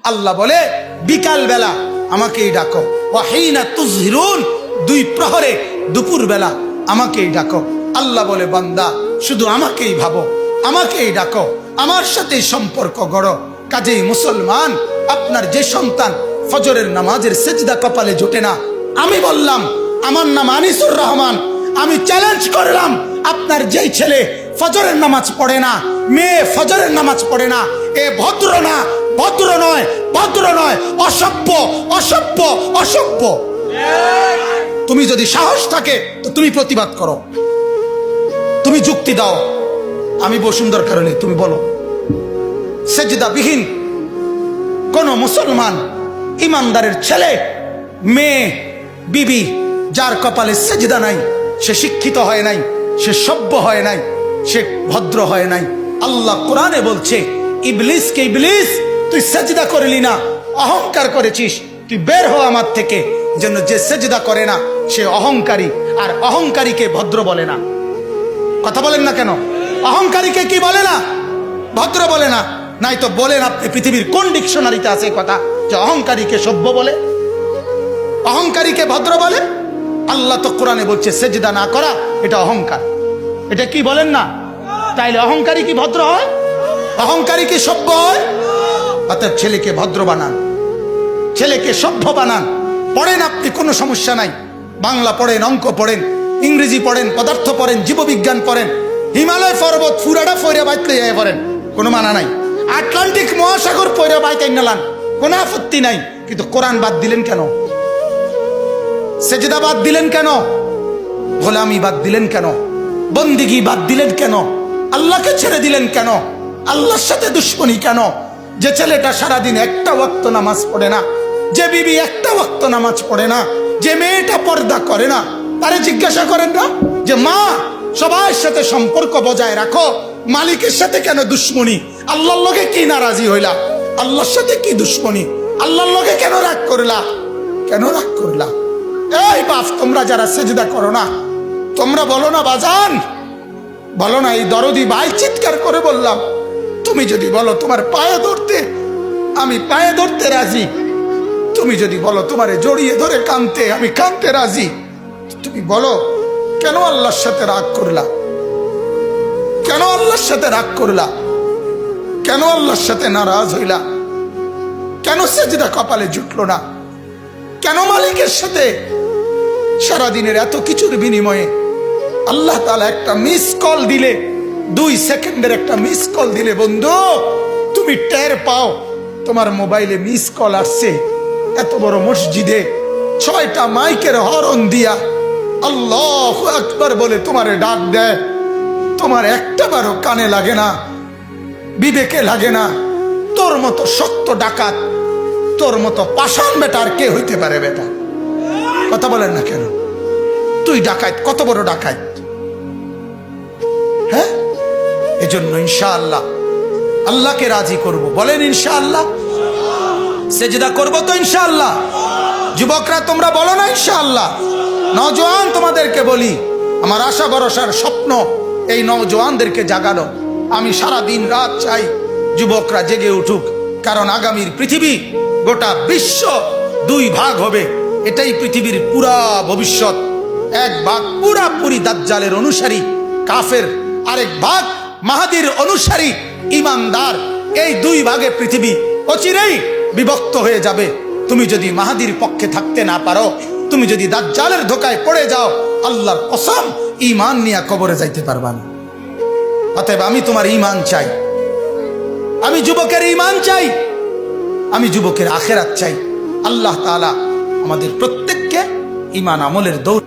আল্লাহ বলে বিকাল বেলা আমাকেই ডাকো, ওয়াহিনা তুজহিরুন, দুই প্রহরে দুপুর বেলা আমাকেই ডাকো। আল্লাহ বলে বান্দা শুধু আমাকেই ভাবো, আমাকেই ডাকো, আমার সাথে সম্পর্ক গড়ো। কাজেই মুসলমান, আপনার যে সন্তান ফজরের নামাজের সেজদা কপালে জোটে না, আমি বললাম আমার নাম আনিসুর রহমান, আমি চ্যালেঞ্জ করলাম আপনার যেই ছেলে ফজরের নামাজ পড়ে না, মেয়ে ফজরের নামাজ পড়ে না, এ ভদ্র না, ভদ্র নয়, ভদ্র নয়, অসভ্য, অসভ্য, অসভ্য। তুমি যদি সাহস থাকে তো তুমি প্রতিবাদ করো, তুমি যুক্তি দাও, আমি বসুন্ধর কারণে তুমি বলো। সেজদা বিহীন কোন মুসলমান ইমানদারের ছেলে, মেয়ে, বিবি যার কপালে সেজদা নাই, সে শিক্ষিত হয় নাই, সে সভ্য হয় নাই, সে ভদ্র হয় নাই। আল্লাহ কোরআনে বলছে ইবলিসকে, ইবলিস তুই সেজদা করলি না, অহংকার করেছিস, তুই বের হ আমার থেকে। যেন যে সেজদা করে না সে অহংকারী, আর অহংকারীকে ভদ্র বলে না। কথা বলেন না কেন? অহংকারীকে কি বলে না? ভদ্র বলে না। নাই তো বলেন আপনি পৃথিবীর কোন ডিকশনারিতে আছে কথা যে অহংকারীকে সভ্য বলে, অহংকারীকে ভদ্র বলে? আল্লাহ তো কোরআনে বলছে সেজদা না করা এটা অহংকার। এটা কি বলেন না? তাইলে অহংকারী কি ভদ্র হয়? অহংকারী কি সভ্য হয়? অতএব ছেলেকে ভদ্র বানান, ছেলেকে সভ্য বানান। পড়েন আপনি, কোনো সমস্যা নাই, বাংলা পড়েন, অঙ্ক পড়েন, ইংরেজি পড়েন, পদার্থ পড়েন, জীববিজ্ঞান পড়েন, হিমালয় পর্বত ফুরাটা ফইরা বাইতে যায় পড়েন, কোনো মানা নাই। আটলান্টিক মহাসাগর পইরা বাইতে নালান, কোনো আপত্তি নাই। কিন্তু কোরআন বাদ দিলেন কেন? সেজদা বাদ দিলেন কেন? গোলামি বাদ দিলেন কেন? বন্দিগি বাদ দিলেন কেন? আল্লাহকে ছেড়ে দিলেন কেন? আল্লাহর সাথে দুশ্মনী কেন? যে ছেলেটা সারাদিন একটা ওয়াক্ত নামাজ পড়ে না, যে বিবি একটা ওয়াক্ত নামাজ পড়ে না, যে মেয়েটা পর্দা করে না, তারে জিজ্ঞাসা করেন না যে মা সবার সাথে সম্পর্ক বজায় রাখো, মালিকের সাথে কেন দুশ্মনী? আল্লাহর লগে কি নারাজি হইলা? আল্লাহর সাথে কি দুশ্মনী? আল্লাহর লগে কেন রাগ করলা? কেন রাগ করলা? এই বাপ, তোমরা যারা সেজদা করো না, তোমরা বলো না বাজান, বলো না, এই দরদি ভাই চিৎকার করে বললাম, তুমি যদি বলো তোমার পায়ে ধরতে, আমি পায়ে ধরতে রাজি। তুমি যদি বলো তোমারে জড়িয়ে ধরে কাঁদতে, আমি কাঁদতে রাজি। তুমি বলো কেন আল্লাহর সাথে রাগ করলা? কেন আল্লাহর সাথে রাগ করলা? কেন আল্লাহর সাথে নারাজ হইলা? কেন সেজদা কপালে জুটলো না? কেন মালিকের সাথে সারাদিনের এত কিছুর বিনিময়ে আল্লাহ তাআলা একটা মিস কল দিলে, 2 সেকেন্ডের একটা মিস কল দিলে বন্ধু তুমি টের পাও তোমার মোবাইলে মিস কল আসছে। এত বড় মসজিদে 6টা মাইকের হরন দিয়া আল্লাহু আকবার বলে তোমারে ডাক দেয়, তোমার একটা বারও কানে লাগে না, বিবেকে লাগে না। তোর মতো শক্ত ডাকাত, তোর মতো পাষাণ বেটা আর কে হইতে পারে? বেটা কথা বলেন না কেন? তুই ডাকাত, কত বড় ডাকাত! হ্যাঁ, এজন্য ইনশাআল্লাহ আল্লাহকে রাজি করব। বলেন ইনশাআল্লাহ। সেজদা করব তো ইনশাআল্লাহ। যুবকরা তোমরা বলো না ইনশাআল্লাহ। নওজোয়ান তোমাদেরকে বলি, আমার আশা ভরসার স্বপ্ন এই নওজোয়ানদেরকে জাগানো। আমি সারা দিন রাত চাই যুবকরা জেগে উঠুক, কারণ আগামীর পৃথিবী, গোটা বিশ্ব 2 ভাগ হবে। এটাই পৃথিবীর পুরা ভবিষ্যৎ। এক ভাগ পুরাপুরি দাজ্জালের অনুসারী কাফের, আরেক ভাগ মাহাদির অনুসারী ইমানদার। এই 2 ভাগে পৃথিবী অচিরেই বিভক্ত হয়ে যাবে। তুমি যদি মাহাদির পক্ষে থাকতে না পারো, তুমি যদি দাজ্জালের ধোকায় পড়ে যাও, আল্লাহর কসম ঈমান নিয়ে কবরে যাইতে পারবা না। অতএব আমি তোমার ঈমান চাই, আমি যুবকের ঈমান চাই, আমি যুবকের আখিরাত চাই। আল্লাহ তাআলা আমাদের প্রত্যেককে ঈমান আমলের দৌড়